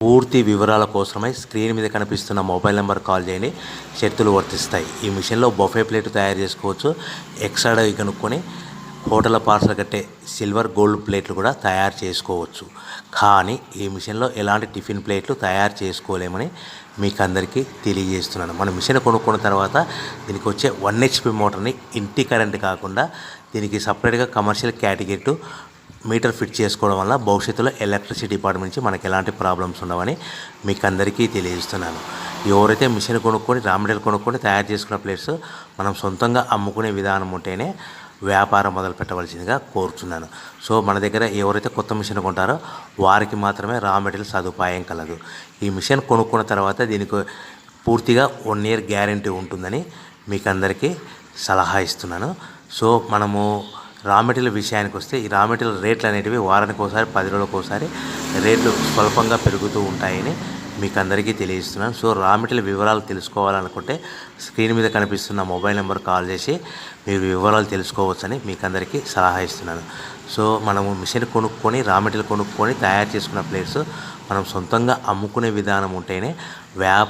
పూర్తి వివరాల కోసమై స్క్రీన్ మీద కనిపిస్తున్న మొబైల్ నెంబర్ కాల్ చేయండి. షరతులు వర్తిస్తాయి. ఈ మిషన్లో బొఫే ప్లేట్ తయారు చేసుకోవచ్చు. ఎక్స్ట్రా డై కనుక్కొని హోటల్ పార్సల్ కట్టే సిల్వర్ గోల్డ్ ప్లేట్లు కూడా తయారు చేసుకోవచ్చు. కానీ ఈ మిషన్లో ఎలాంటి టిఫిన్ ప్లేట్లు తయారు చేసుకోలేమని మీకు అందరికీ తెలియజేస్తున్నాను. మన మిషన్ కొనుక్కున్న తర్వాత దీనికి వచ్చే 1 HP మోటార్ని ఇంటి కరెంట్ కాకుండా దీనికి సపరేట్గా కమర్షియల్ కేటగిరీ మీటర్ ఫిట్ చేసుకోవడం వల్ల భవిష్యత్తులో ఎలక్ట్రిసిటీ డిపార్ట్మెంట్ నుంచి మనకి ఎలాంటి ప్రాబ్లమ్స్ ఉండవని మీకు అందరికీ తెలియజేస్తున్నాను. ఎవరైతే మిషన్ కొనుక్కొని రా మెటీరియల్ కొనుక్కొని తయారు చేసుకున్న ప్లేట్స్ మనం సొంతంగా అమ్ముకునే విధానం ఉంటేనే వ్యాపారం మొదలు పెట్టవలసిందిగా కోరుతున్నాను. సో మన దగ్గర ఎవరైతే కొత్త మిషన్ కొంటారో వారికి మాత్రమే రా మెటీరియల్ సదుపాయం కలదు. ఈ మిషన్ కొనుక్కున్న తర్వాత దీనికి పూర్తిగా 1 year గ్యారంటీ ఉంటుందని మీకు అందరికీ సలహా ఇస్తున్నాను. సో మనము రా మెటీరియల్ విషయానికి వస్తే ఈ రా మెటీరియల్ రేట్లు అనేటివి వారానికి ఒకసారి 10 రోజులకు ఒకసారి రేట్లు స్వల్పంగా పెరుగుతూ ఉంటాయని మీకు అందరికీ తెలియజేస్తున్నాను. సో రా మెటీరియల్ వివరాలు తెలుసుకోవాలనుకుంటే స్క్రీన్ మీద కనిపిస్తున్న మొబైల్ నెంబర్ కాల్ చేసి మీరు వివరాలు తెలుసుకోవచ్చని మీకు అందరికీ సలహా ఇస్తున్నాను. సో మనము మిషన్ కొనుక్కొని రా మెటీరియల్ కొనుక్కొని తయారు చేసుకున్న ప్లేట్స్ మనం సొంతంగా అమ్ముకునే విధానం ఉంటేనే వ్యాపారం